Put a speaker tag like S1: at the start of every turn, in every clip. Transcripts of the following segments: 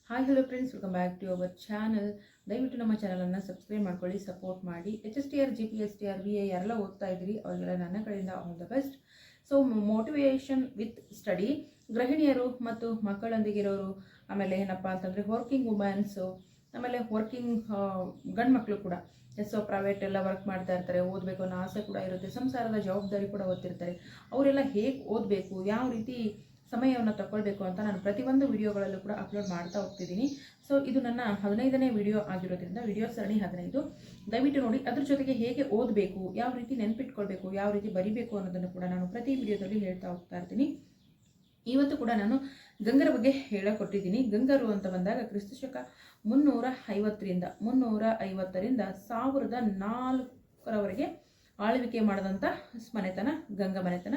S1: Hi hello friends, welcome back to our channel. ದಯವಿಟ್ಟು ನಮ್ಮ ಚಾನಲನ್ನು ಸಬ್ಸ್ಕ್ರೈಬ್ ಮಾಡ್ಕೊಳ್ಳಿ, ಸಪೋರ್ಟ್ ಮಾಡಿ. HSTR GPSTR VA ಯಾರೆಲ್ಲ ಓದ್ತಾ ಇದ್ದೀರಿ ಅವರಿಗೆಲ್ಲ ನನ್ನ ಕಡೆಯಿಂದ all the best. So motivation with study, ಗೃಹಿಣಿಯರು ಮತ್ತು ಮಕ್ಕಳೊಂದಿಗಿರೋರು, ಆಮೇಲೆ ಏನಪ್ಪ ಅಂತಂದರೆ ವರ್ಕಿಂಗ್ ವುಮೆನ್ಸು, ಆಮೇಲೆ ವರ್ಕಿಂಗ್ ಗಂಡು ಮಕ್ಕಳು ಕೂಡ ಪ್ರೈವೇಟ್ ಎಲ್ಲ ವರ್ಕ್ ಮಾಡ್ತಾ ಇರ್ತಾರೆ, ಓದಬೇಕು ಅನ್ನೋ ಆಸೆ ಕೂಡ ಇರುತ್ತೆ, ಸಂಸಾರದ ಜವಾಬ್ದಾರಿ ಕೂಡ ಓದ್ತಿರ್ತಾರೆ. ಅವರೆಲ್ಲ ಹೇಗೆ ಓದಬೇಕು, ಯಾವ ರೀತಿ ಸಮಯವನ್ನು ತಗೊಳ್ಬೇಕು ಅಂತ ನಾನು ಪ್ರತಿಯೊಂದು ವಿಡಿಯೋಗಳಲ್ಲೂ ಕೂಡ ಅಪ್ಲೋಡ್ ಮಾಡ್ತಾ ಹೋಗ್ತಿದ್ದೀನಿ. ಸೊ ಇದು ನನ್ನ 15ನೇ ವಿಡಿಯೋ ಆಗಿರೋದ್ರಿಂದ ವಿಡಿಯೋ ಸರಣಿ 15 ದಯವಿಟ್ಟು ನೋಡಿ. ಅದ್ರ ಜೊತೆಗೆ ಹೇಗೆ ಓದಬೇಕು, ಯಾವ ರೀತಿ ನೆನಪಿಟ್ಕೊಳ್ಬೇಕು, ಯಾವ ರೀತಿ ಬರಿಬೇಕು ಅನ್ನೋದನ್ನು ಕೂಡ ನಾನು ಪ್ರತಿ ವಿಡಿಯೋದಲ್ಲಿ ಹೇಳ್ತಾ ಹೋಗ್ತಾ ಇರ್ತೀನಿ. ಇವತ್ತು ಕೂಡ ನಾನು ಗಂಗರ ಬಗ್ಗೆ ಹೇಳಿಕೊಟ್ಟಿದ್ದೀನಿ. ಗಂಗರು ಅಂತ ಬಂದಾಗ ಕ್ರಿಸ್ತಶಕ 350ರಿಂದ 1004ರವರೆಗೆ ಆಳ್ವಿಕೆ ಮಾಡಿದಂಥ ಮನೆತನ ಗಂಗ ಮನೆತನ.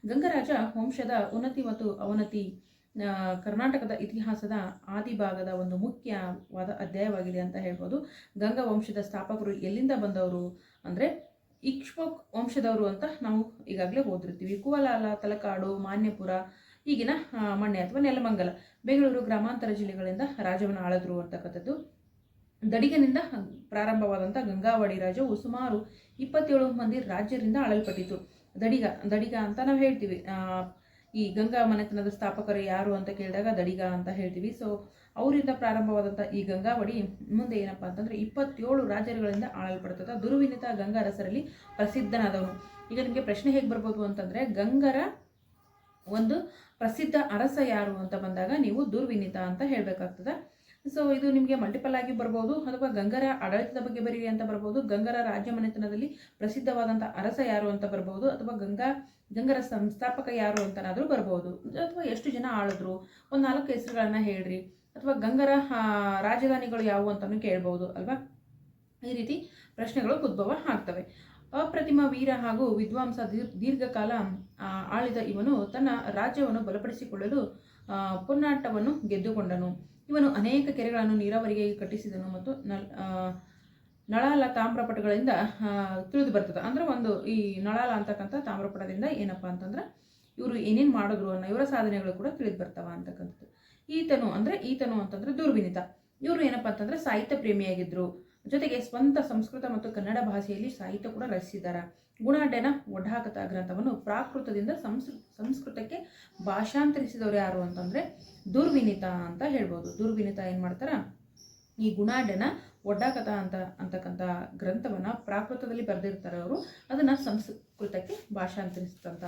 S1: ಗಂಗರಾಜ ವಂಶದ ಉನ್ನತಿ ಮತ್ತು ಅವನತಿ ಕರ್ನಾಟಕದ ಇತಿಹಾಸದ ಆದಿಭಾಗದ ಒಂದು ಮುಖ್ಯವಾದ ಅಧ್ಯಾಯವಾಗಿದೆ ಅಂತ ಹೇಳ್ಬೋದು. ಗಂಗ ವಂಶದ ಸ್ಥಾಪಕರು ಎಲ್ಲಿಂದ ಬಂದವರು ಅಂದರೆ ಇಕ್ಷ್ವಾಕ್ ವಂಶದವರು ಅಂತ ನಾವು ಈಗಾಗಲೇ ಓದಿರ್ತೀವಿ. ಕುವಲಾಲ, ತಲಕಾಡು, ಮಾನ್ಯಪುರ, ಈಗಿನ ಮಣ್ಣೆ ಅಥವಾ ನೆಲಮಂಗಲ, ಬೆಂಗಳೂರು ಗ್ರಾಮಾಂತರ ಜಿಲ್ಲೆಗಳಿಂದ ರಾಜ್ಯವನ್ನು ಆಳಿದ್ರು ಅಂತಕ್ಕಂಥದ್ದು. ದಡಿಗನಿಂದ ಪ್ರಾರಂಭವಾದಂಥ ಗಂಗಾವಳಿ ರಾಜ್ಯವು ಸುಮಾರು 27 ಮಂದಿ ರಾಜ್ಯರಿಂದ ಆಳಲ್ಪಟ್ಟಿತು. ದಡಿಗ ಅಂತ ನಾವು ಹೇಳ್ತೀವಿ. ಈ ಗಂಗಾ ಮನೆತನದ ಸ್ಥಾಪಕರು ಯಾರು ಅಂತ ಕೇಳಿದಾಗ ದಡಿಗ ಅಂತ ಹೇಳ್ತೀವಿ. ಸೊ ಅವರಿಂದ ಪ್ರಾರಂಭವಾದಂಥ ಈ ಗಂಗಾವಳಿ ಮುಂದೆ ಏನಪ್ಪ ಅಂತಂದರೆ 27 ರಾಜ್ಯಗಳಿಂದ ಆಳಲ್ಪಡ್ತದೆ. ದುರ್ವಿನಿತ ಗಂಗಾರಸರಲ್ಲಿ ಪ್ರಸಿದ್ಧನಾದವನು. ಈಗ ನಿಮಗೆ ಪ್ರಶ್ನೆ ಹೇಗೆ ಬರ್ಬೋದು ಅಂತಂದರೆ, ಗಂಗರ ಒಂದು ಪ್ರಸಿದ್ಧ ಅರಸ ಯಾರು ಅಂತ ಬಂದಾಗ ನೀವು ದುರ್ವಿನಿತ ಅಂತ ಹೇಳಬೇಕಾಗ್ತದೆ. ಸೊ ಇದು ನಿಮಗೆ ಮಲ್ಟಿಪಲ್ ಆಗಿ ಬರ್ಬೋದು, ಅಥವಾ ಗಂಗರ ಆಡಳಿತದ ಬಗ್ಗೆ ಬರೀರಿ ಅಂತ ಬರ್ಬೋದು, ಗಂಗರ ರಾಜ್ಯ ಮನೆತನದಲ್ಲಿ ಪ್ರಸಿದ್ಧವಾದಂಥ ಅರಸ ಯಾರು ಅಂತ ಬರ್ಬೋದು, ಅಥವಾ ಗಂಗರ ಸಂಸ್ಥಾಪಕ ಯಾರು ಅಂತನಾದರೂ ಬರ್ಬೋದು, ಅಥವಾ ಎಷ್ಟು ಜನ ಆಳಿದ್ರು, ಒಂದು 4 ಹೆಸರುಗಳನ್ನ ಹೇಳ್ರಿ, ಅಥವಾ ಗಂಗರ ರಾಜಧಾನಿಗಳು ಯಾವುವು ಅಂತಲೂ ಕೇಳ್ಬೋದು ಅಲ್ವಾ. ಈ ರೀತಿ ಪ್ರಶ್ನೆಗಳು ಉದ್ಭವ ಆಗ್ತವೆ. ಅಪ್ರತಿಮ ವೀರ ಹಾಗೂ ವಿದ್ವಾಂಸ, ದೀರ್ಘಕಾಲ ಆಳಿದ ಇವನು ತನ್ನ ರಾಜ್ಯವನ್ನು ಬಲಪಡಿಸಿಕೊಳ್ಳಲು ಪೊನ್ನಾಟವನ್ನು ಗೆದ್ದುಕೊಂಡನು. ಇವನು ಅನೇಕ ಕೆರೆಗಳನ್ನು ನೀರಾವರಿಗೆ ಕಟ್ಟಿಸಿದನು ಮತ್ತು ನಳಾಲ ತಾಮ್ರಪಟಗಳಿಂದ ತಿಳಿದು ಬರ್ತದೆ. ಅಂದರೆ ಈ ನಳಾಲ ಅಂತಕ್ಕಂಥ ತಾಮ್ರಪಟದಿಂದ ಏನಪ್ಪ ಅಂತಂದ್ರೆ ಇವರು ಏನೇನು ಮಾಡಿದ್ರು ಅನ್ನೋ ಇವರ ಸಾಧನೆಗಳು ಕೂಡ ತಿಳಿದು ಬರ್ತಾವ ಅಂತಕ್ಕಂಥದ್ದು. ಈತನು ಅಂತಂದ್ರೆ ದುರ್ವಿನಿತ. ಇವರು ಏನಪ್ಪ ಅಂತಂದ್ರೆ ಸಾಹಿತ್ಯ ಪ್ರೇಮಿಯಾಗಿದ್ರು, ಜೊತೆಗೆ ಸ್ವಂತ ಸಂಸ್ಕೃತ ಮತ್ತು ಕನ್ನಡ ಭಾಷೆಯಲ್ಲಿ ಸಾಹಿತ್ಯ ಕೂಡ ರಚಿಸಿದ್ದಾರೆ. ಗುಣಾಢ್ಯನ ಒಡ್ಡಾಕತ ಗ್ರಂಥವನ್ನು ಪ್ರಾಕೃತದಿಂದ ಸಂಸ್ಕೃತಕ್ಕೆ ಭಾಷಾಂತರಿಸಿದವರು ಯಾರು ಅಂತಂದ್ರೆ ದುರ್ವಿನಿತ ಅಂತ ಹೇಳ್ಬೋದು. ದುರ್ವಿನಿತ ಏನು ಮಾಡ್ತಾರ, ಈ ಗುಣಾಢ್ಯನ ಒಡ್ಡಾಕತ ಅಂತಕ್ಕಂಥ ಗ್ರಂಥವನ್ನ ಪ್ರಾಕೃತದಲ್ಲಿ ಬರೆದಿರ್ತಾರೆ ಅವರು, ಅದನ್ನ ಸಂಸ್ಕೃತಕ್ಕೆ ಭಾಷಾಂತರಿಸಿದಂಥ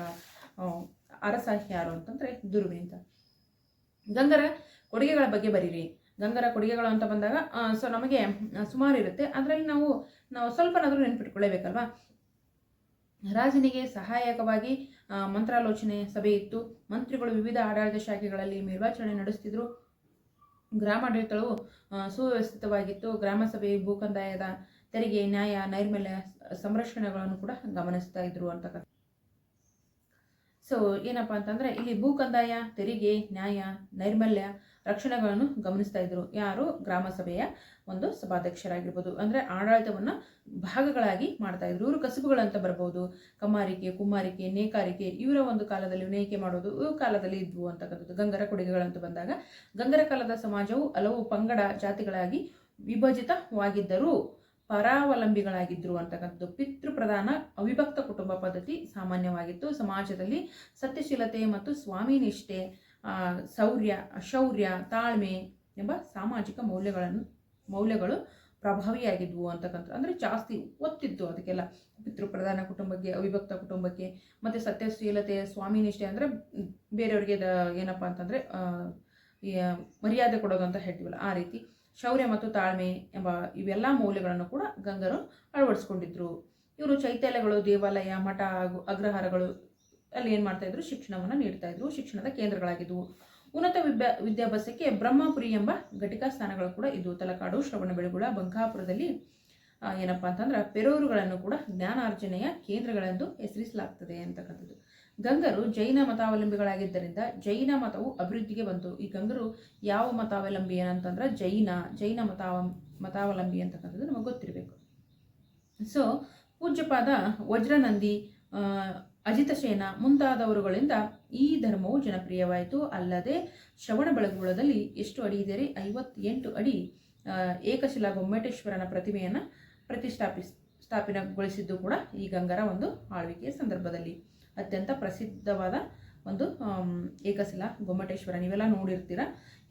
S1: ಅರಸ ಯಾರು ಅಂತಂದ್ರೆ ದುರ್ವಿನಿತ. ಗಂಗರ ಕೊಡುಗೆಗಳ ಬಗ್ಗೆ ಬರೀರಿ. ಗಂಗರ ಕೊಡುಗೆಗಳು ಅಂತ ಬಂದಾಗ ಸೊ ನಮಗೆ ಸುಮಾರು ಇರುತ್ತೆ, ಅದರಲ್ಲಿ ನಾವು ಸ್ವಲ್ಪನಾದರೂ ನೆನ್ಪಿಟ್ಕೊಳ್ಳೇಬೇಕಲ್ವಾ. ರಾಜನಿಗೆ ಸಹಾಯಕವಾಗಿ ಮಂತ್ರಾಲೋಚನೆ ಸಭೆ ಇತ್ತು. ಮಂತ್ರಿಗಳು ವಿವಿಧ ಆಡಳಿತ ಶಾಖೆಗಳಲ್ಲಿ ಮೇಲ್ವಿಚಾರಣೆ ನಡೆಸ್ತಿದ್ರು. ಗ್ರಾಮಾಡಳಿತವು ಸುವ್ಯವಸ್ಥಿತವಾಗಿತ್ತು. ಗ್ರಾಮ ಸಭೆ ಭೂಕಂದಾಯದ ತೆರಿಗೆ, ನ್ಯಾಯ, ನೈರ್ಮಲ್ಯ ಸಂರಕ್ಷಣೆಗಳನ್ನು ಕೂಡ ಗಮನಿಸ್ತಾ ಇದ್ರು ಅಂತಕ್ಕಂಥ. ಸೊ ಏನಪ್ಪ ಅಂತಂದರೆ ಇಲ್ಲಿ ಭೂಕಂದಾಯ, ತೆರಿಗೆ, ನ್ಯಾಯ, ನೈರ್ಮಲ್ಯ ರಕ್ಷಣೆಗಳನ್ನು ಗಮನಿಸ್ತಾ ಇದ್ರು. ಯಾರು? ಗ್ರಾಮ ಸಭೆಯ ಒಂದು ಸಭಾಧ್ಯಕ್ಷರಾಗಿರ್ಬೋದು. ಅಂದರೆ ಆಡಳಿತವನ್ನು ಭಾಗಗಳಾಗಿ ಮಾಡ್ತಾ ಇದ್ರು. ಇವರು ಕಸುಬುಗಳಂತ ಬರ್ಬೋದು, ಕಮ್ಮಾರಿಕೆ, ಕುಮ್ಮಾರಿಕೆ, ನೇಕಾರಿಕೆ, ಇವರ ಒಂದು ಕಾಲದಲ್ಲಿ ನೇಯ್ಕೆ ಮಾಡೋದು ಇವು ಕಾಲದಲ್ಲಿ ಇದ್ವು ಅಂತಕ್ಕಂಥದ್ದು. ಗಂಗರ ಕೊಡುಗೆಗಳಂತ ಬಂದಾಗ ಗಂಗರ ಕಾಲದ ಸಮಾಜವು ಹಲವು ಪಂಗಡ ಜಾತಿಗಳಾಗಿ ವಿಭಜಿತವಾಗಿದ್ದರೂ ಪರಾವಲಂಬಿಗಳಾಗಿದ್ದರು ಅಂತಕ್ಕಂಥದ್ದು. ಪಿತೃಪ್ರಧಾನ ಅವಿಭಕ್ತ ಕುಟುಂಬ ಪದ್ಧತಿ ಸಾಮಾನ್ಯವಾಗಿತ್ತು. ಸಮಾಜದಲ್ಲಿ ಸತ್ಯಶೀಲತೆ ಮತ್ತು ಸ್ವಾಮಿನಿಷ್ಠೆ, ಶೌರ್ಯ, ತಾಳ್ಮೆ ಎಂಬ ಸಾಮಾಜಿಕ ಮೌಲ್ಯಗಳು ಪ್ರಭಾವಿಯಾಗಿದ್ವು ಅಂತಕ್ಕಂಥ. ಅಂದರೆ ಜಾಸ್ತಿ ಒತ್ತಿತ್ತು ಅದಕ್ಕೆಲ್ಲ. ಪಿತೃಪ್ರಧಾನ ಕುಟುಂಬಕ್ಕೆ, ಅವಿಭಕ್ತ ಕುಟುಂಬಕ್ಕೆ, ಮತ್ತು ಸತ್ಯಶೀಲತೆ, ಸ್ವಾಮಿನಿಷ್ಠೆ ಅಂದರೆ ಬೇರೆಯವರಿಗೆ ಏನಪ್ಪ ಅಂತಂದರೆ ಮರ್ಯಾದೆ ಕೊಡೋದು ಅಂತ ಹೇಳ್ತೀವಲ್ಲ ಆ ರೀತಿ. ಶೌರ್ಯ ಮತ್ತು ತಾಳ್ಮೆ ಎಂಬ ಇವೆಲ್ಲ ಮೌಲ್ಯಗಳನ್ನು ಕೂಡ ಗಂಗರು ಅಳವಡಿಸ್ಕೊಂಡಿದ್ರು. ಇವರು ಚೈತ್ಯಾಲಯಗಳು, ದೇವಾಲಯ, ಮಠ ಹಾಗೂ ಅಗ್ರಹಾರಗಳು ಅಲ್ಲಿ ಏನು ಮಾಡ್ತಾ ಇದ್ರು, ಶಿಕ್ಷಣವನ್ನು ನೀಡ್ತಾ ಇದ್ರು. ಶಿಕ್ಷಣದ ಕೇಂದ್ರಗಳಾಗಿದ್ವು. ಉನ್ನತ ವಿದ್ಯಾಭ್ಯಾಸಕ್ಕೆ ಬ್ರಹ್ಮಪುರಿ ಎಂಬ ಘಟಿಕಾ ಸ್ಥಾನಗಳು ಕೂಡ ಇದ್ವು. ತಲಕಾಡು, ಶ್ರವಣಬೆಳಗೊಳ, ಬಂಕಾಪುರದಲ್ಲಿ ಏನಪ್ಪ ಅಂತಂದ್ರೆ ಪೆರೂರುಗಳನ್ನು ಕೂಡ ಜ್ಞಾನಾರ್ಜನೆಯ ಕೇಂದ್ರಗಳೆಂದು ಹೆಸರಿಸಲಾಗ್ತದೆ ಅಂತಕ್ಕಂಥದ್ದು. ಗಂಗರು ಜೈನ ಮತಾವಲಂಬಿಗಳಾಗಿದ್ದರಿಂದ ಜೈನ ಮತವು ಅಭಿವೃದ್ಧಿಗೆ ಬಂತು. ಈ ಗಂಗರು ಯಾವ ಮತಾವಲಂಬಿ ಏನಂತಂದ್ರೆ ಜೈನ ಮತಾವಲಂಬಿ ಅಂತಕ್ಕಂಥದ್ದು ನಮಗೆ ಗೊತ್ತಿರಬೇಕು. ಸೊ ಪೂಜ್ಯಪಾದ ವಜ್ರನಂದಿ, ಅಜಿತಸೇನ ಮುಂತಾದವರುಗಳಿಂದ ಈ ಧರ್ಮವು ಜನಪ್ರಿಯವಾಯಿತು. ಅಲ್ಲದೆ ಶ್ರವಣಬೆಳಗೊಳದಲ್ಲಿ ಎಷ್ಟು ಅಡಿ ಇದೆ? 58 ಅಡಿ ಏಕಶಿಲಾ ಗೊಮ್ಮಟೇಶ್ವರನ ಪ್ರತಿಮೆಯನ್ನು ಸ್ಥಾಪನೆಗೊಳಿಸಿದ್ದು ಕೂಡ ಈ ಗಂಗರ ಒಂದು ಆಳ್ವಿಕೆಯ ಸಂದರ್ಭದಲ್ಲಿ. ಅತ್ಯಂತ ಪ್ರಸಿದ್ಧವಾದ ಒಂದು ಏಕಶಿಲಾ ಗೊಮ್ಮಟೇಶ್ವರ, ನೀವೆಲ್ಲ ನೋಡಿರ್ತೀರ.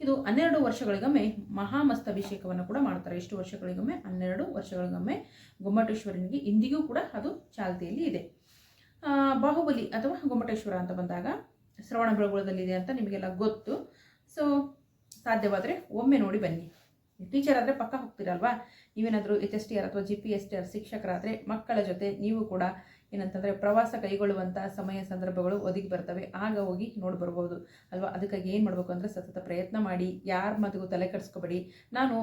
S1: ಇದು 12 ವರ್ಷಗಳಿಗೊಮ್ಮೆ ಮಹಾಮಸ್ತಭಿಷೇಕವನ್ನು ಕೂಡ ಮಾಡ್ತಾರೆ. ಎಷ್ಟು ವರ್ಷಗಳಿಗೊಮ್ಮೆ? 12 ವರ್ಷಗಳಿಗೊಮ್ಮೆ ಗೊಮ್ಮಟೇಶ್ವರನಿಗೆ ಇಂದಿಗೂ ಕೂಡ ಅದು ಚಾಲ್ತಿಯಲ್ಲಿ ಇದೆ. ಬಾಹುಬಲಿ ಅಥವಾ ಗೊಮ್ಮಟೇಶ್ವರ ಅಂತ ಬಂದಾಗ ಶ್ರವಣಬೆಳಗೊಳದಲ್ಲಿದೆ ಅಂತ ನಿಮಗೆಲ್ಲ ಗೊತ್ತು. ಸೊ ಸಾಧ್ಯವಾದರೆ ಒಮ್ಮೆ ನೋಡಿ ಬನ್ನಿ. ಟೀಚರ್ ಆದರೆ ಪಕ್ಕ ಹೋಗ್ತೀರಲ್ವಾ? ನೀವೇನಾದರೂ HSTR ಅಥವಾ GPSTR ಶಿಕ್ಷಕರಾದರೆ ಮಕ್ಕಳ ಜೊತೆ ನೀವು ಕೂಡ ಏನಂತಂದರೆ ಪ್ರವಾಸ ಕೈಗೊಳ್ಳುವಂಥ ಸಮಯ ಸಂದರ್ಭಗಳು ಒದಗಿ ಬರ್ತವೆ. ಆಗ ಹೋಗಿ ನೋಡಿ ಬರ್ಬೋದು ಅಲ್ವಾ? ಅದಕ್ಕಾಗಿ ಏನು ಮಾಡಬೇಕು ಅಂದರೆ ಸತತ ಪ್ರಯತ್ನ ಮಾಡಿ, ಯಾರ ಮಾತಿಗೂ ತಲೆ ಕೆಡಿಸ್ಕೊಬೇಡಿ. ನಾನು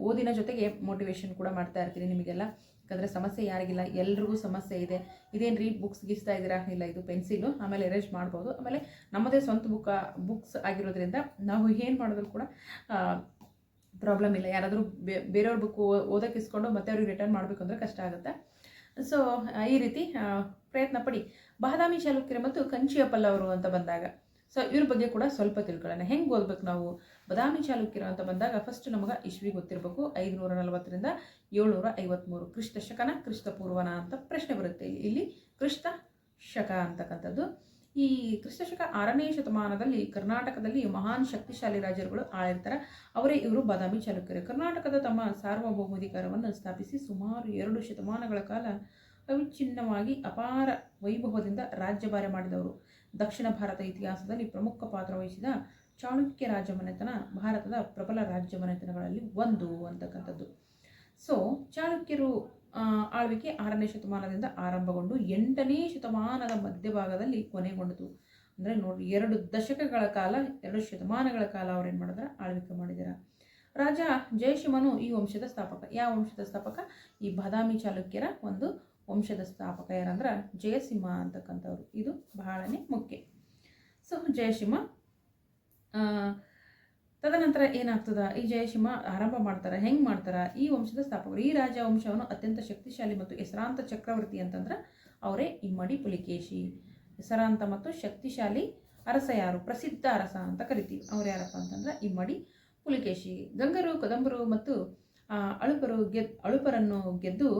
S1: ಓದಿನ ಜೊತೆಗೆ ಮೋಟಿವೇಶನ್ ಕೂಡ ಮಾಡ್ತಾ ಇರ್ತೀನಿ ನಿಮಗೆಲ್ಲ. ಯಾಕಂದರೆ ಸಮಸ್ಯೆ ಯಾರಿಗಿಲ್ಲ, ಎಲ್ರಿಗೂ ಸಮಸ್ಯೆ ಇದೆ. ಇದೇನು ರೀ ಬುಕ್ಸ್ ಗೀಸ್ತಾ ಇದ್ದೀರಾ? ಇಲ್ಲ, ಇದು ಪೆನ್ಸಿಲು, ಆಮೇಲೆ ಎರೇಂಜ್ ಮಾಡ್ಬೋದು. ಆಮೇಲೆ ನಮ್ಮದೇ ಸ್ವಂತ ಬುಕ್ಸ್ ಆಗಿರೋದ್ರಿಂದ ನಾವು ಏನು ಮಾಡಿದ್ರು ಕೂಡ ಪ್ರಾಬ್ಲಮ್ ಇಲ್ಲ. ಯಾರಾದರೂ ಬೇರೆಯವ್ರ ಬುಕ್ ಓದೋಕೆ ಇಸ್ಕೊಂಡು ಮತ್ತೆ ಅವ್ರಿಗೆ ರಿಟರ್ನ್ ಮಾಡಬೇಕು ಅಂದರೆ ಕಷ್ಟ ಆಗುತ್ತೆ. ಸೊ ಈ ರೀತಿ ಪ್ರಯತ್ನ ಪಡಿ. ಬಾದಾಮಿ ಚಾಲುಕ್ಯರು ಮತ್ತು ಕಂಚಿಯ ಪಲ್ಲವರು ಅಂತ ಬಂದಾಗ ಸೊ ಇವ್ರ ಬಗ್ಗೆ ಕೂಡ ಸ್ವಲ್ಪ ತಿಳ್ಕೊಳ್ಳೋಣ. ಹೆಂಗೆ ಓದ್ಬೇಕು ನಾವು? ಬಾದಾಮಿ ಚಾಲುಕ್ಯರು ಅಂತ ಬಂದಾಗ ಫಸ್ಟ್ ನಮಗೆ ಇಸ್ವಿ ಗೊತ್ತಿರಬೇಕು. 540 753 ಕ್ರಿಸ್ತ ಶಕನ ಕ್ರಿಸ್ತ ಪೂರ್ವನ ಅಂತ ಪ್ರಶ್ನೆ ಬರುತ್ತೆ. ಇಲ್ಲಿ ಕ್ರಿಸ್ತ ಶಕ ಅಂತಕ್ಕಂಥದ್ದು. ಈ ಕ್ರಿಸ್ತಶಕ 6ನೇ ಶತಮಾನದಲ್ಲಿ ಕರ್ನಾಟಕದಲ್ಲಿ ಮಹಾನ್ ಶಕ್ತಿಶಾಲಿ ರಾಜರುಗಳು ಆಳಿರ್ತಾರೆ. ಅವರೇ ಇವರು ಬಾದಾಮಿ ಚಾಲುಕ್ಯರು. ಕರ್ನಾಟಕದ ತಮ್ಮ ಸಾರ್ವಭೌಮಾಧಿಕಾರವನ್ನು ಸ್ಥಾಪಿಸಿ ಸುಮಾರು 2 ಶತಮಾನಗಳ ಕಾಲ ಅವಿಚ್ಛಿನ್ನವಾಗಿ ಅಪಾರ ವೈಭವದಿಂದ ರಾಜ್ಯಭಾರ ಮಾಡಿದವರು. ದಕ್ಷಿಣ ಭಾರತ ಇತಿಹಾಸದಲ್ಲಿ ಪ್ರಮುಖ ಪಾತ್ರ ವಹಿಸಿದ ಚಾಳುಕ್ಯ ರಾಜಮನೆತನ ಭಾರತದ ಪ್ರಬಲ ರಾಜ್ಯಮನೆತನಗಳಲ್ಲಿ ಒಂದು ಅಂತಕ್ಕಂಥದ್ದು. ಸೊ ಚಾಳುಕ್ಯರು ಆಳ್ವಿಕೆ 6ನೇ ಶತಮಾನದಿಂದ ಆರಂಭಗೊಂಡು 8ನೇ ಶತಮಾನದ ಮಧ್ಯಭಾಗದಲ್ಲಿ ಕೊನೆಗೊಂಡಿತು. ಅಂದರೆ ನೋಡಿ, 2 ದಶಕಗಳ ಕಾಲ, 2 ಶತಮಾನಗಳ ಕಾಲ ಅವ್ರು ಏನು ಮಾಡಿದಾರೆ? ಆಳ್ವಿಕೆ ಮಾಡಿದ್ದಾರೆ. ರಾಜ ಜಯಸಿಂಹನು ಈ ವಂಶದ ಸ್ಥಾಪಕ. ಯಾವ ವಂಶದ ಸ್ಥಾಪಕ? ಈ ಬಾದಾಮಿ ಚಾಲುಕ್ಯರ ಒಂದು ವಂಶದ ಸ್ಥಾಪಕ. ಯಾರಂದ್ರೆ ಜಯಸಿಂಹ ಅಂತಕ್ಕಂಥವ್ರು. ಇದು ಬಹಳನೇ ಮುಖ್ಯ. ಸೊ ಜಯಸಿಂಹ ತದನಂತರ ಏನಾಗ್ತದ? ಈ ಜಯಸಿಂಹ ಆರಂಭ ಮಾಡ್ತಾರೆ. ಹೆಂಗೆ ಮಾಡ್ತಾರೆ? ಈ ವಂಶದ ಸ್ಥಾಪಕರು. ಈ ರಾಜ ವಂಶವನ್ನು ಅತ್ಯಂತ ಶಕ್ತಿಶಾಲಿ ಮತ್ತು ಹೆಸರಾಂತ ಚಕ್ರವರ್ತಿ ಅಂತಂದ್ರೆ ಅವರೇ ಇಮ್ಮಡಿ ಪುಲಿಕೇಶಿ. ಹೆಸರಾಂತ ಮತ್ತು ಶಕ್ತಿಶಾಲಿ ಅರಸ ಯಾರು? ಪ್ರಸಿದ್ಧ ಅರಸ ಅಂತ ಕರಿತೀವಿ. ಅವ್ರು ಯಾರಪ್ಪ ಅಂತಂದ್ರೆ ಇಮ್ಮಡಿ ಪುಲಿಕೇಶಿ. ಗಂಗರು, ಕದಂಬರು ಮತ್ತು ಅಳುಪರನ್ನು ಗೆದ್ದು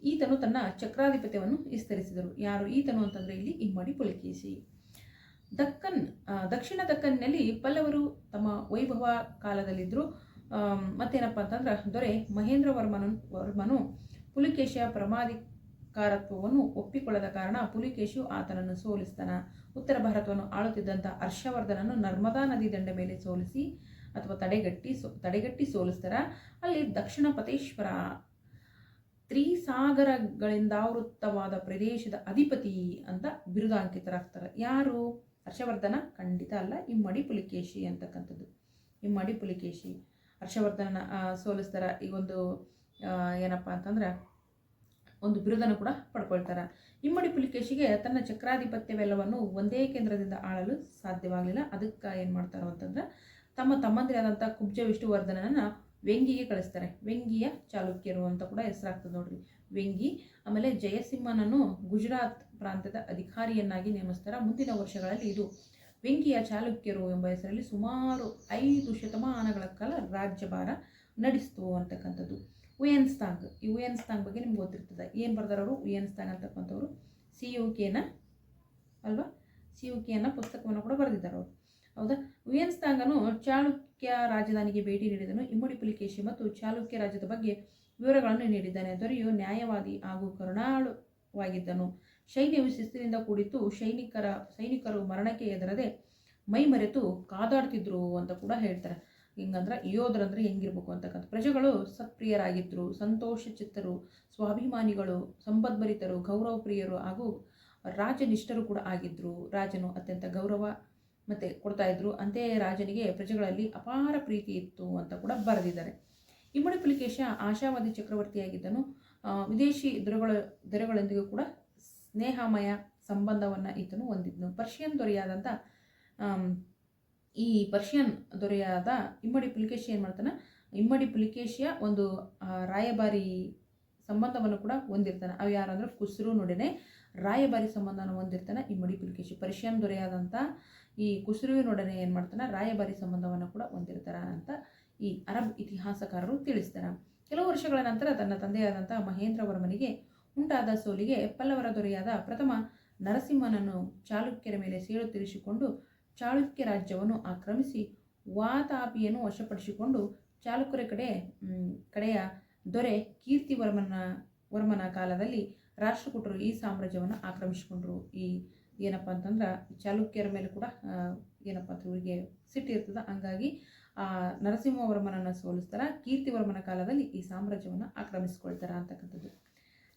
S1: ಈತನು ತನ್ನ ಚಕ್ರಾಧಿಪತ್ಯವನ್ನು ವಿಸ್ತರಿಸಿದರು. ಯಾರು ಈತನು ಅಂತಂದ್ರೆ ಇಲ್ಲಿ ಇಮ್ಮಡಿ ಪುಲಿಕೇಶಿ. ದಕ್ಷಿಣ ದಕ್ಕನ್ನಲ್ಲಿ ಪಲ್ಲವರು ತಮ್ಮ ವೈಭವ ಕಾಲದಲ್ಲಿದ್ದರು. ಮತ್ತೇನಪ್ಪ ಅಂತಂದ್ರೆ ದೊರೆ ಮಹೇಂದ್ರ ವರ್ಮನು ಪುಲಿಕೇಶಿಯ ಪರಮಾಧಿಕಾರತ್ವವನ್ನು ಒಪ್ಪಿಕೊಳ್ಳದ ಕಾರಣ ಪುಲಿಕೇಶಿಯು ಆತನನ್ನು ಸೋಲಿಸ್ತಾನ. ಉತ್ತರ ಭಾರತವನ್ನು ಆಳುತ್ತಿದ್ದಂಥ ಹರ್ಷವರ್ಧನನ್ನು ನರ್ಮದಾ ನದಿ ದಂಡೆ ಮೇಲೆ ಸೋಲಿಸಿ ಅಥವಾ ತಡೆಗಟ್ಟಿ ಸೋಲಿಸ್ತಾರ. ಅಲ್ಲಿ ದಕ್ಷಿಣ ಪತೇಶ್ವರ ತ್ರಿಸಾಗರಗಳಿಂದಾವೃತ್ತವಾದ ಪ್ರದೇಶದ ಅಧಿಪತಿ ಅಂತ ಬಿರುದಾಂಕಿತರಾಗ್ತಾರೆ. ಯಾರು? ಹರ್ಷವರ್ಧನ? ಖಂಡಿತ ಅಲ್ಲ, ಇಮ್ಮಡಿ ಪುಲಿಕೇಶಿ ಅಂತಕ್ಕಂಥದ್ದು. ಇಮ್ಮಡಿ ಪುಲಿಕೇಶಿ ಹರ್ಷವರ್ಧನ ಸೋಲಿಸ್ತಾರ. ಈಗೊಂದು ಏನಪ್ಪ ಅಂತಂದ್ರೆ ಒಂದು ಬಿರುದನ್ನು ಕೂಡ ಪಡ್ಕೊಳ್ತಾರೆ. ಇಮ್ಮಡಿ ಪುಲಿಕೇಶಿಗೆ ತನ್ನ ಚಕ್ರಾಧಿಪತ್ಯವೆಲ್ಲವನ್ನು ಒಂದೇ ಕೇಂದ್ರದಿಂದ ಆಳಲು ಸಾಧ್ಯವಾಗಲಿಲ್ಲ. ಅದಕ್ಕೆ ಏನು ಮಾಡ್ತಾರೋ ಅಂತಂದ್ರೆ ತಮ್ಮ ತಮ್ಮಂದಿರಾದಂಥ ಕುಬ್ಜ ವಿಷ್ಣುವರ್ಧನನ ವೆಂಗಿಗೆ ಕಳಿಸ್ತಾರೆ. ವೆಂಗಿಯ ಚಾಲುಕ್ಯರು ಅಂತ ಕೂಡ ಹೆಸರಾಗ್ತದೆ ನೋಡ್ರಿ, ವೆಂಗಿ. ಆಮೇಲೆ ಜಯಸಿಂಹನನ್ನು ಗುಜರಾತ್ ಪ್ರಾಂತ್ಯದ ಅಧಿಕಾರಿಯನ್ನಾಗಿ ನೇಮಿಸ್ತಾರೆ. ಮುಂದಿನ ವರ್ಷಗಳಲ್ಲಿ ಇದು ವೆಂಗಿಯ ಚಾಲುಕ್ಯರು ಎಂಬ ಹೆಸರಲ್ಲಿ ಸುಮಾರು 5 ಶತಮಾನಗಳ ಕಾಲ ರಾಜ್ಯಭಾರ ನಡೆಸ್ತು ಅಂತಕ್ಕಂಥದ್ದು. ಉಯೆನ್ಸ್ತಾಂಗ್. ಈ ಉಯೆನ್ಸ್ತಾಂಗ್ ಬಗ್ಗೆ ನಿಮ್ಗೆ ಗೊತ್ತಿರ್ತದೆ. ಏನು ಬರ್ದಾರವರು? ಉಯೆನ್ಸ್ತಾಂಗ್ ಅಂತಕ್ಕಂಥವ್ರು CUKನ ಅಲ್ವಾ? CUKನ ಪುಸ್ತಕವನ್ನು ಕೂಡ ಬರೆದಿದ್ದಾರೆ ಅವರು. ಹೌದಾ? ಉಯೆನ್ಸ್ತಾಂಗನು ಚಾಳುಕ್ಯ ರಾಜಧಾನಿಗೆ ಭೇಟಿ ನೀಡಿದನು. ಇಮ್ಮಡಿ ಪುಲಿಕೇಶಿ ಮತ್ತು ಚಾಲುಕ್ಯ ರಾಜ್ಯದ ಬಗ್ಗೆ ವಿವರಗಳನ್ನು ನೀಡಿದ್ದಾನೆ. ದೊರೆಯು ನ್ಯಾಯವಾದಿ ಹಾಗೂ ಕರುಣಾಳುವಾಗಿದ್ದನು. ಸೈನ್ಯವು ಶಿಸ್ತಿನಿಂದ ಕೂಡಿತ್ತು. ಸೈನಿಕರು ಮರಣಕ್ಕೆ ಎದರದೆ ಮೈ ಮರೆತು ಕಾದಾಡ್ತಿದ್ರು ಅಂತ ಕೂಡ ಹೇಳ್ತಾರೆ. ಹಿಂಗಂದ್ರೆ ಯೋಧರಂದ್ರೆ ಹೆಂಗಿರ್ಬೇಕು ಅಂತಕ್ಕಂಥ. ಪ್ರಜೆಗಳು ಸತ್ಪ್ರಿಯರಾಗಿದ್ದರು, ಸಂತೋಷ ಚಿತ್ತರು, ಸ್ವಾಭಿಮಾನಿಗಳು, ಸಂಪದ್ಭರಿತರು, ಗೌರವ ಪ್ರಿಯರು ಹಾಗೂ ರಾಜನಿಷ್ಠರು ಕೂಡ ಆಗಿದ್ರು. ರಾಜನು ಅತ್ಯಂತ ಗೌರವ ಮತ್ತೆ ಕೊಡ್ತಾ ಇದ್ರು. ಅಂತೆಯೇ ರಾಜನಿಗೆ ಪ್ರಜೆಗಳಲ್ಲಿ ಅಪಾರ ಪ್ರೀತಿ ಇತ್ತು ಅಂತ ಕೂಡ ಬರೆದಿದ್ದಾರೆ. ಇಮ್ಮಡಿ ಪುಲಿಕೇಶ ಆಶಾವಾದಿ ಚಕ್ರವರ್ತಿಯಾಗಿದ್ದನು. ವಿದೇಶಿ ದೊರೆಗಳೊಂದಿಗೂ ಕೂಡ ಸ್ನೇಹಮಯ ಸಂಬಂಧವನ್ನು ಈತನು ಹೊಂದಿದ್ದನು. ಪರ್ಷಿಯನ್ ದೊರೆಯಾದಂಥ ಈ ಪರ್ಷಿಯನ್ ದೊರೆಯಾದ ಇಮ್ಮಡಿ ಪುಲಿಕೇಶಿ ಏನು ಮಾಡ್ತಾನೆ? ಇಮ್ಮಡಿ ಪುಲಿಕೇಶಿಯ ಒಂದು ರಾಯಭಾರಿ ಸಂಬಂಧವನ್ನು ಕೂಡ ಹೊಂದಿರ್ತಾನೆ. ಅವು ಯಾರಂದ್ರೆ ಖುಸ್ರು ನೊಡೆನೆ ರಾಯಭಾರಿ ಸಂಬಂಧನ ಹೊಂದಿರ್ತಾನೆ ಈ ಮಡಿ ಪುಲಿಕೇಶಿ. ಪರ್ಷಿಯನ್ ದೊರೆಯಾದಂಥ ಈ ಖುಸ್ರುವಿನೊಡನೆ ಏನು ಮಾಡ್ತಾನೆ, ರಾಯಭಾರಿ ಸಂಬಂಧವನ್ನು ಕೂಡ ಹೊಂದಿರ್ತಾರ ಅಂತ ಈ ಅರಬ್ ಇತಿಹಾಸಕಾರರು ತಿಳಿಸ್ತಾರೆ. ಕೆಲವು ವರ್ಷಗಳ ನಂತರ ತನ್ನ ತಂದೆಯಾದಂಥ ಮಹೇಂದ್ರವರ್ಮನಿಗೆ ಉಂಟಾದ ಸೋಲಿಗೆ ಪಲ್ಲವರ ದೊರೆಯಾದ ಪ್ರಥಮ ನರಸಿಂಹನನ್ನು ಚಾಲುಕ್ಯರ ಮೇಲೆ ಸೇಡು ತೀರಿಸಿಕೊಂಡು ಚಾಲುಕ್ಯ ರಾಜ್ಯವನ್ನು ಆಕ್ರಮಿಸಿ ವಾತಾಪಿಯನ್ನು ವಶಪಡಿಸಿಕೊಂಡು ಚಾಲುಕ್ಯರ ಕಡೆಯ ದೊರೆ ಕೀರ್ತಿವರ್ಮನ ಕಾಲದಲ್ಲಿ ರಾಷ್ಟ್ರಕೂಟರು ಈ ಸಾಮ್ರಾಜ್ಯವನ್ನು ಆಕ್ರಮಿಸಿಕೊಂಡ್ರು. ಈ ಏನಪ್ಪ ಅಂತಂದ್ರೆ ಚಾಲುಕ್ಯರ ಮೇಲೆ ಕೂಡ ಏನಪ್ಪ ಅಂತ ಇವರಿಗೆ ಸಿಟ್ಟಿರ್ತದೆ. ಹಂಗಾಗಿ ನರಸಿಂಹವರ್ಮನನ್ನು ಸೋಲಿಸ್ತಾರ. ಕೀರ್ತಿವರ್ಮನ ಕಾಲದಲ್ಲಿ ಈ ಸಾಮ್ರಾಜ್ಯವನ್ನು ಆಕ್ರಮಿಸಿಕೊಳ್ತಾರ ಅಂತಕ್ಕಂಥದ್ದು.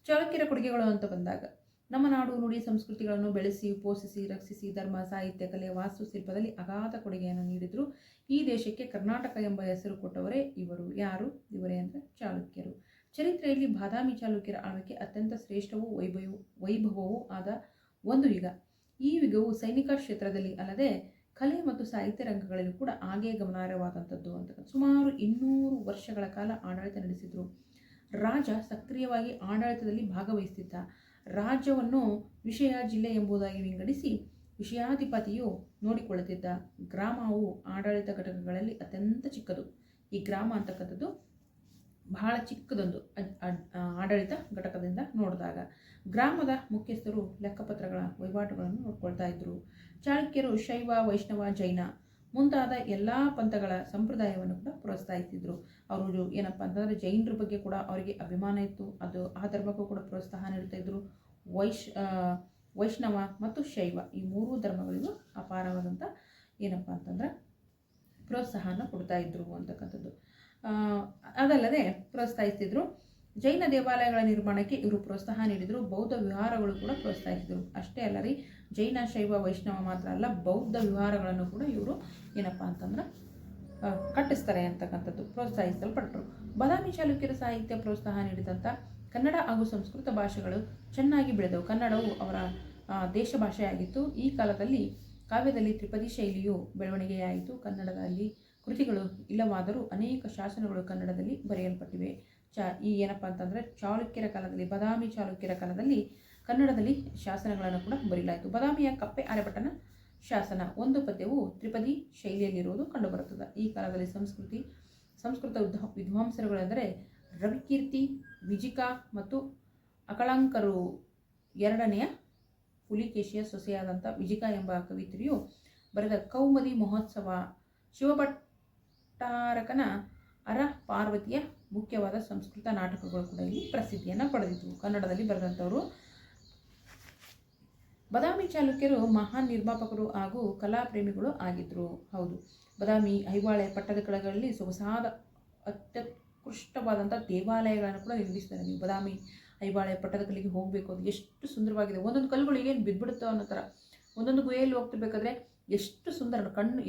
S1: ಚಾಲುಕ್ಯರ ಕೊಡುಗೆಗಳು ಅಂತ ಬಂದಾಗ ನಮ್ಮ ನಾಡು ನುಡಿ ಸಂಸ್ಕೃತಿಗಳನ್ನು ಬೆಳೆಸಿ ಪೋಷಿಸಿ ರಕ್ಷಿಸಿ ಧರ್ಮ ಸಾಹಿತ್ಯ ಕಲೆ ವಾಸ್ತುಶಿಲ್ಪದಲ್ಲಿ ಅಗಾಧ ಕೊಡುಗೆಯನ್ನು ನೀಡಿದ್ರು. ಈ ದೇಶಕ್ಕೆ ಕರ್ನಾಟಕ ಎಂಬ ಹೆಸರು ಕೊಟ್ಟವರೇ ಇವರು. ಯಾರು ಇವರೇ ಅಂದರೆ ಚಾಲುಕ್ಯರು. ಚರಿತ್ರೆಯಲ್ಲಿ ಬಾದಾಮಿ ಚಾಲುಕ್ಯರ ಆಳ್ವಿಕೆ ಅತ್ಯಂತ ಶ್ರೇಷ್ಠವೂ ವೈಭವವೂ ಆದ ಒಂದು ಯುಗ. ಈ ಯುಗವು ಸೈನಿಕ ಕ್ಷೇತ್ರದಲ್ಲಿ ಅಲ್ಲದೆ ಕಲೆ ಮತ್ತು ಸಾಹಿತ್ಯ ರಂಗಗಳಲ್ಲಿ ಕೂಡ ಹಾಗೇ ಗಮನಾರ್ಹವಾದಂಥದ್ದು ಅಂತ. ಸುಮಾರು 200 ವರ್ಷಗಳ ಕಾಲ ಆಡಳಿತ ನಡೆಸಿದ್ರು. ರಾಜ ಸಕ್ರಿಯವಾಗಿ ಆಡಳಿತದಲ್ಲಿ ಭಾಗವಹಿಸುತ್ತಿದ್ದ. ರಾಜ್ಯವನ್ನು ವಿಷಯ ಜಿಲ್ಲೆ ಎಂಬುದಾಗಿ ವಿಂಗಡಿಸಿ ವಿಷಯಾಧಿಪತಿಯು ನೋಡಿಕೊಳ್ಳುತ್ತಿದ್ದ. ಗ್ರಾಮವು ಆಡಳಿತ ಘಟಕಗಳಲ್ಲಿ ಅತ್ಯಂತ ಚಿಕ್ಕದು. ಈ ಗ್ರಾಮ ಅಂತಕ್ಕಂಥದ್ದು ಬಹಳ ಚಿಕ್ಕದೊಂದು ಆಡಳಿತ ಘಟಕದಿಂದ ನೋಡಿದಾಗ. ಗ್ರಾಮದ ಮುಖ್ಯಸ್ಥರು ಲೆಕ್ಕಪತ್ರಗಳ ವಹಿವಾಟುಗಳನ್ನು ನೋಡ್ಕೊಳ್ತಾ ಇದ್ದರು. ಚಾಳುಕ್ಯರು ಶೈವ ವೈಷ್ಣವ ಜೈನ ಮುಂತಾದ ಎಲ್ಲ ಪಂಥಗಳ ಸಂಪ್ರದಾಯವನ್ನು ಕೂಡ ಪ್ರೋತ್ಸಾಹಿಸಿದ್ರು. ಅವರು ಏನಪ್ಪ ಅಂತಂದರೆ ಜೈನರ ಬಗ್ಗೆ ಕೂಡ ಅವರಿಗೆ ಅಭಿಮಾನ ಇತ್ತು. ಅದು ಆ ಧರ್ಮಕ್ಕೂ ಕೂಡ ಪ್ರೋತ್ಸಾಹ ನೀಡ್ತಾ ಇದ್ರು. ವೈಷ್ಣವ ಮತ್ತು ಶೈವ ಈ 3 ಧರ್ಮಗಳಿಗೂ ಅಪಾರವಾದಂಥ ಏನಪ್ಪ ಅಂತಂದ್ರೆ ಪ್ರೋತ್ಸಾಹನ ಕೊಡ್ತಾ ಇದ್ರು ಅಂತಕ್ಕಂಥದ್ದು. ಅದಲ್ಲದೆ ಪ್ರೋತ್ಸಾಹಿಸ್ತಿದ್ರು. ಜೈನ ದೇವಾಲಯಗಳ ನಿರ್ಮಾಣಕ್ಕೆ ಇವರು ಪ್ರೋತ್ಸಾಹ ನೀಡಿದರು. ಬೌದ್ಧ ವಿಹಾರಗಳು ಕೂಡ ಪ್ರೋತ್ಸಾಹಿಸಿದರು. ಅಷ್ಟೇ ಅಲ್ಲ ರೀ, ಜೈನ ಶೈವ ವೈಷ್ಣವ ಮಾತ್ರ ಅಲ್ಲ, ಬೌದ್ಧ ವಿಹಾರಗಳನ್ನು ಕೂಡ ಇವರು ಏನಪ್ಪ ಅಂತಂದ್ರೆ ಕಟ್ಟಿಸ್ತಾರೆ ಅಂತಕ್ಕಂಥದ್ದು ಪ್ರೋತ್ಸಾಹಿಸಲ್ಪಟ್ಟರು. ಬಾದಾಮಿ ಚಾಲುಕ್ಯರ ಸಾಹಿತ್ಯ ಪ್ರೋತ್ಸಾಹ ನೀಡಿದಂಥ ಕನ್ನಡ ಹಾಗೂ ಸಂಸ್ಕೃತ ಭಾಷೆಗಳು ಚೆನ್ನಾಗಿ ಬೆಳೆದವು. ಕನ್ನಡವು ಅವರ ದೇಶ ಭಾಷೆಯಾಗಿತ್ತು. ಈ ಕಾಲದಲ್ಲಿ ಕಾವ್ಯದಲ್ಲಿ ತ್ರಿಪದಿ ಶೈಲಿಯು ಬೆಳವಣಿಗೆಯಾಯಿತು. ಕನ್ನಡದಲ್ಲಿ ಕೃತಿಗಳು ಇಲ್ಲವಾದರೂ ಅನೇಕ ಶಾಸನಗಳು ಕನ್ನಡದಲ್ಲಿ ಬರೆಯಲ್ಪಟ್ಟಿವೆ. ಈ ಏನಪ್ಪ ಅಂತಂದರೆ ಚಾಲುಕ್ಯರ ಕಾಲದಲ್ಲಿ, ಬಾದಾಮಿ ಚಾಲುಕ್ಯರ ಕಾಲದಲ್ಲಿ ಕನ್ನಡದಲ್ಲಿ ಶಾಸನಗಳನ್ನು ಕೂಡ ಬರೆಯಲಾಯಿತು. ಬಾದಾಮಿಯ ಕಪ್ಪೆ ಆರ್ಯಭಟನ ಶಾಸನ ಒಂದು ಪದ್ಯವು ತ್ರಿಪದಿ ಶೈಲಿಯಲ್ಲಿರುವುದು ಕಂಡುಬರುತ್ತದೆ. ಈ ಕಾಲದಲ್ಲಿ ಸಂಸ್ಕೃತ ವಿದ್ವಾಂಸರುಗಳೆಂದರೆ ರವಿಕೀರ್ತಿ, ವಿಜಿಕಾ ಮತ್ತು ಅಕಳಂಕರು. 2ನೆಯ ಪುಲಿಕೇಶಿಯ ಸೊಸೆಯಾದಂಥ ವಿಜಿಕಾ ಎಂಬ ಕವಿತ್ರಿಯು ಬರೆದ ಕೌಮುದಿ ಮಹೋತ್ಸವ, ಶಿವಭಟ್ಟಾರಕನ ಅರ ಪಾರ್ವತಿಯ ಮುಖ್ಯವಾದ ಸಂಸ್ಕೃತ ನಾಟಕಗಳು ಕೂಡ ಇಲ್ಲಿ ಪ್ರಸಿದ್ಧಿಯನ್ನು ಪಡೆದಿತ್ತು. ಕನ್ನಡದಲ್ಲಿ ಬರೆದಂಥವರು. ಬಾದಾಮಿ ಚಾಲುಕ್ಯರು ಮಹಾನ್ ನಿರ್ಮಾಪಕರು ಹಾಗೂ ಕಲಾಪ್ರೇಮಿಗಳು ಆಗಿದ್ದರು. ಹೌದು, ಬಾದಾಮಿ ಐಹೊಳೆ ಪಟ್ಟದ ಕಡೆಗಳಲ್ಲಿ ಸೊಗಸಾದ ಅತ್ಯುತ್ಕೃಷ್ಟವಾದಂಥ ದೇವಾಲಯಗಳನ್ನು ಕೂಡ ನಿರ್ಮಿಸಿದ್ದಾರೆ. ನೀವು ಬಾದಾಮಿ ಐಹೊಳೆ ಪಟ್ಟದಕಲ್ಲಿಗೆ ಹೋಗಬೇಕು, ಅದು ಎಷ್ಟು ಸುಂದರವಾಗಿದೆ. ಒಂದೊಂದು ಕಲ್ಲುಗಳು ಈಗೇನು ಬಿದ್ದುಬಿಡುತ್ತೋ ಅನ್ನೋ ಥರ. ಒಂದೊಂದು ಗುಹೆಯಲ್ಲಿ ಹೋಗ್ತಿರ್ಬೇಕಾದ್ರೆ ಎಷ್ಟು ಸುಂದರ,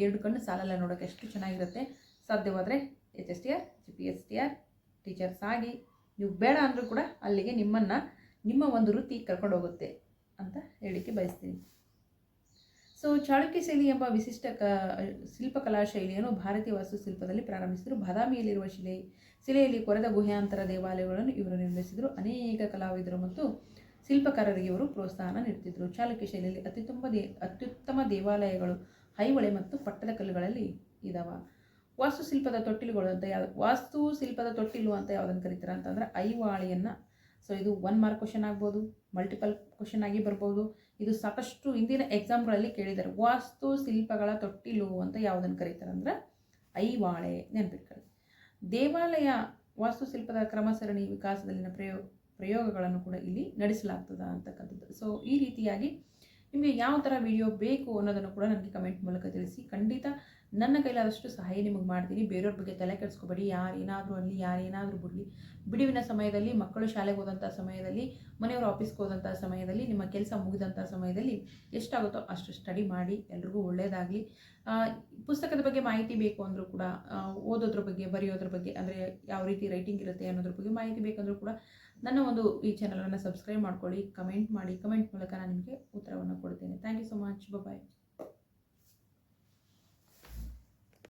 S1: 2 ಕಣ್ಣು ಸಾಲಲ್ಲ ನೋಡೋಕ್ಕೆ, ಎಷ್ಟು ಚೆನ್ನಾಗಿರುತ್ತೆ. ಸಾಧ್ಯವಾದರೆ HSTR GPSTR ಟೀಚರ್ಸ್ ಆಗಿ ನೀವು ಬೇಡ ಅಂದರೂ ಕೂಡ ಅಲ್ಲಿಗೆ ನಿಮ್ಮ ಒಂದು ವೃತ್ತಿ ಕರ್ಕೊಂಡು ಹೋಗುತ್ತೆ ಅಂತ ಹೇಳಲಿಕ್ಕೆ ಬಯಸ್ತೀನಿ. ಸೊ ಚಾಳುಕ್ಯ ಶೈಲಿ ಎಂಬ ವಿಶಿಷ್ಟ ಶಿಲ್ಪಕಲಾ ಶೈಲಿಯನ್ನು ಭಾರತೀಯ ವಾಸ್ತುಶಿಲ್ಪದಲ್ಲಿ ಪ್ರಾರಂಭಿಸಿದರು. ಬಾದಾಮಿಯಲ್ಲಿರುವ ಶಿಲೆಯಲ್ಲಿ ಕೊರೆದ ಗುಹ್ಯಾಂತರ ದೇವಾಲಯಗಳನ್ನು ಇವರು ನಿರ್ಮಿಸಿದರು. ಅನೇಕ ಕಲಾವಿದರು ಮತ್ತು ಶಿಲ್ಪಕಾರರಿಗೆ ಇವರು ಪ್ರೋತ್ಸಾಹನ ನೀಡುತ್ತಿದ್ದರು. ಚಾಲುಕ್ಯ ಶೈಲಿಯಲ್ಲಿ ಅತ್ಯುತ್ತಮ ದೇವಾಲಯಗಳು ಐಹೊಳೆ ಮತ್ತು ಪಟ್ಟದಕಲ್ಲುಗಳಲ್ಲಿ ಇದಾವೆ. ವಾಸ್ತುಶಿಲ್ಪದ ತೊಟ್ಟಿಲುಗಳು ಅಂತ ತೊಟ್ಟಿಲು ಅಂತ ಯಾವುದನ್ನು ಕರೀತಾರೆ ಅಂತಂದರೆ ಐಹೊಳೆಯನ್ನು. ಸೊ ಇದು 1 ಮಾರ್ಕ್ ಕ್ವಶನ್ ಆಗ್ಬೋದು, ಮಲ್ಟಿಪಲ್ ಕ್ವಶನ್ ಆಗಿ ಬರ್ಬೋದು. ಇದು ಸಾಕಷ್ಟು ಹಿಂದಿನ ಎಕ್ಸಾಮ್ಗಳಲ್ಲಿ ಕೇಳಿದ್ದಾರೆ. ವಾಸ್ತುಶಿಲ್ಪಗಳ ತೊಟ್ಟಿಲು ಅಂತ ಯಾವುದನ್ನು ಕರೀತಾರೆ ಅಂದರೆ ಐಹೊಳೆ, ನೆನಪಿಟ್ಕೊಳ್ಳಿ. ದೇವಾಲಯ ವಾಸ್ತುಶಿಲ್ಪದ ಕ್ರಮಸರಣಿ ವಿಕಾಸದಲ್ಲಿನ ಪ್ರಯೋಗಗಳನ್ನು ಕೂಡ ಇಲ್ಲಿ ನಡೆಸಲಾಗ್ತದೆ ಅಂತಕ್ಕಂಥದ್ದು. ಸೊ ಈ ರೀತಿಯಾಗಿ ನಿಮಗೆ ಯಾವ ಥರ ವಿಡಿಯೋ ಬೇಕು ಅನ್ನೋದನ್ನು ಕೂಡ ನನಗೆ ಕಮೆಂಟ್ ಮೂಲಕ ತಿಳಿಸಿ. ಖಂಡಿತ ನನ್ನ ಕೈಲಾದಷ್ಟು ಸಹಾಯ ನಿಮಗೆ ಮಾಡ್ತೀನಿ. ಬೇರೆಯವ್ರ ಬಗ್ಗೆ ತಲೆ ಕೆಡಿಸ್ಕೊಬೇಡಿ. ಯಾರೇನಾದರೂ ಅಲ್ಲಿ ಯಾರೇನಾದರೂ ಬಿಡುವಿನ ಸಮಯದಲ್ಲಿ, ಮಕ್ಕಳು ಶಾಲೆಗೆ ಹೋದಂಥ ಸಮಯದಲ್ಲಿ, ಮನೆಯವರು ಆಫೀಸ್ಗೆ ಹೋದಂಥ ಸಮಯದಲ್ಲಿ, ನಿಮ್ಮ ಕೆಲಸ ಮುಗಿದಂಥ ಸಮಯದಲ್ಲಿ ಎಷ್ಟಾಗುತ್ತೋ ಅಷ್ಟು ಸ್ಟಡಿ ಮಾಡಿ. ಎಲ್ರಿಗೂ ಒಳ್ಳೆಯದಾಗಲಿ. ಪುಸ್ತಕದ ಬಗ್ಗೆ ಮಾಹಿತಿ ಬೇಕು ಅಂದರೂ ಕೂಡ, ಓದೋದ್ರ ಬಗ್ಗೆ, ಬರೆಯೋದ್ರ ಬಗ್ಗೆ, ಅಂದರೆ ಯಾವ ರೀತಿ ರೈಟಿಂಗ್ ಇರುತ್ತೆ ಅನ್ನೋದ್ರ ಬಗ್ಗೆ ಮಾಹಿತಿ ಬೇಕಂದರೂ ಕೂಡ ನನ್ನ ಒಂದು ಈ ಚಾನಲನ್ನು ಸಬ್ಸ್ಕ್ರೈಬ್ ಮಾಡ್ಕೊಳ್ಳಿ, ಕಮೆಂಟ್ ಮಾಡಿ. ಕಮೆಂಟ್ ಮೂಲಕ ನಾನು ನಿಮಗೆ ಉತ್ತರವನ್ನು ಕೊಡ್ತೇನೆ. Thank you so much. Bye.